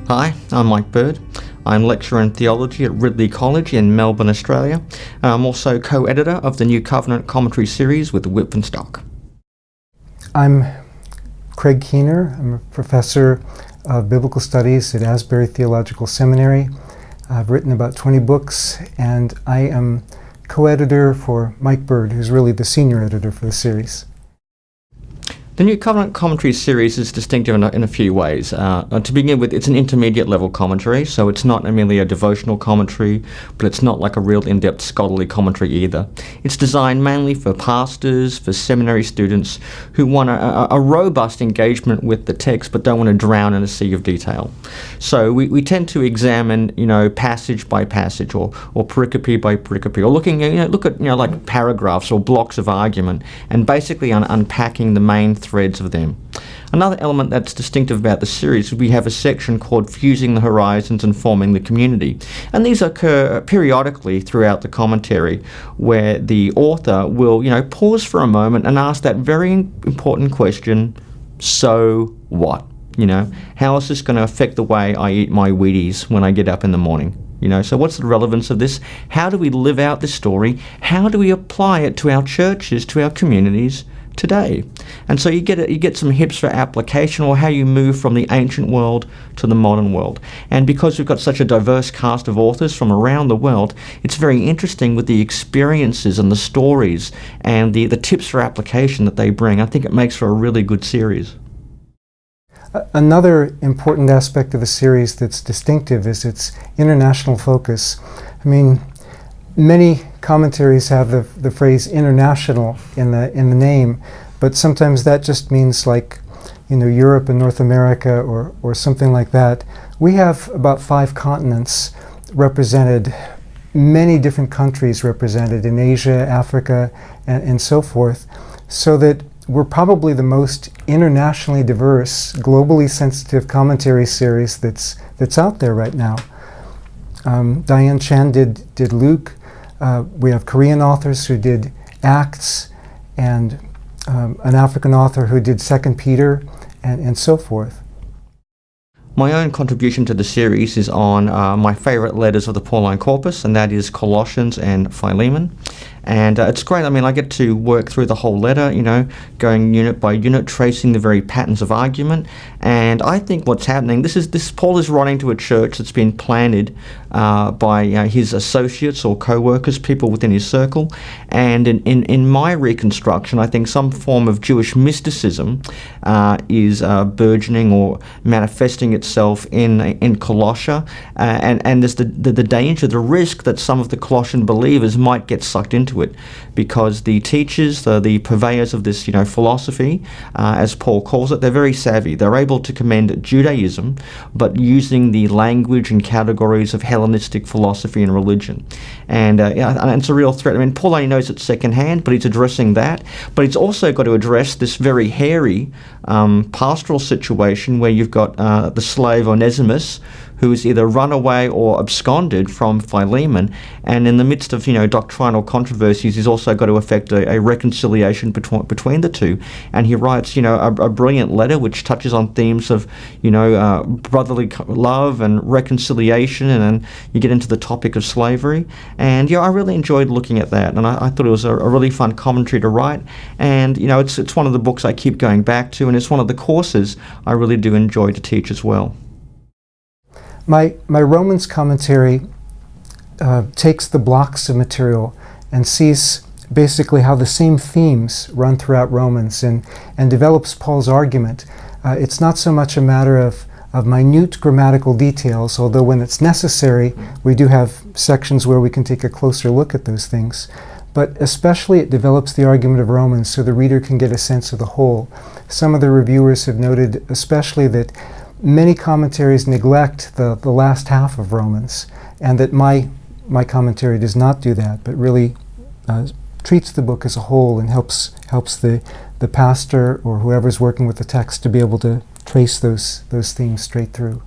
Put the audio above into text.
Hi, I'm Mike Bird. I'm lecturer in theology at Ridley College in Melbourne, Australia. I'm also co-editor of the New Covenant commentary series with Whitman Stock. I'm Craig Keener. I'm a professor of biblical studies at Asbury Theological Seminary. I've written about 20 books, and I am co-editor for Mike Bird, who's really the senior editor for the series. The New Covenant commentary series is distinctive in a few ways. To begin with, it's an intermediate level commentary, so it's not merely a devotional commentary, but it's not like a real in-depth scholarly commentary either. It's designed mainly for pastors, for seminary students who want a robust engagement with the text but don't want to drown in a sea of detail. So we tend to examine, passage by passage or pericope by pericope, or look at like paragraphs or blocks of argument, and basically unpacking the main threads of them. Another element that's distinctive about the series is we have a section called Fusing the Horizons and Forming the Community. And these occur periodically throughout the commentary, where the author will, pause for a moment and ask that very important question, so what? How is this going to affect the way I eat my Wheaties when I get up in the morning? So what's the relevance of this? How do we live out this story? How do we apply it to our churches, to our communities today? And so you get some hips for application, or how you move from the ancient world to the modern world. And because we've got such a diverse cast of authors from around the world, it's very interesting with the experiences and the stories and the tips for application that they bring. I think it makes for a really good series. Another important aspect of the series that's distinctive is its international focus. I mean, many commentaries have the phrase international in the name, but sometimes that just means like, Europe and North America or something like that. We have about 5 continents represented, many different countries represented in Asia, Africa, and so forth, so that we're probably the most internationally diverse, globally sensitive commentary series that's out there right now. Diane Chan did Luke. We have Korean authors who did Acts, and an African author who did 2 Peter, and so forth. My own contribution to the series is on my favourite letters of the Pauline corpus, and that is Colossians and Philemon. And it's great. I get to work through the whole letter, going unit by unit, tracing the very patterns of argument. And I think what's happening, this Paul is writing to a church that's been planted by his associates or co-workers, people within his circle. And in my reconstruction, I think some form of Jewish mysticism is burgeoning or manifesting itself in Colossia. And there's the danger, the risk that some of the Colossian believers might get sucked into it, because the teachers, the purveyors of this, philosophy, as Paul calls it, they're very savvy. They're able to commend Judaism, but using the language and categories of Hellenistic philosophy and religion. And it's a real threat. Paul only knows it secondhand, but he's addressing that. But he's also got to address this very hairy pastoral situation where you've got the slave Onesimus, who is either run away or absconded from Philemon, and in the midst of doctrinal controversies, he's also got to effect a reconciliation between the two. And he writes a brilliant letter which touches on themes of brotherly love and reconciliation, and then you get into the topic of slavery. And I really enjoyed looking at that, and I thought it was a really fun commentary to write. And it's one of the books I keep going back to, and it's one of the courses I really do enjoy to teach as well. My Romans commentary takes the blocks of material and sees basically how the same themes run throughout Romans and develops Paul's argument. It's not so much a matter of minute grammatical details, although when it's necessary, we do have sections where we can take a closer look at those things. But especially it develops the argument of Romans so the reader can get a sense of the whole. Some of the reviewers have noted especially that many commentaries neglect the last half of Romans, and that my commentary does not do that, but really treats the book as a whole and helps the pastor or whoever's working with the text to be able to trace those themes straight through.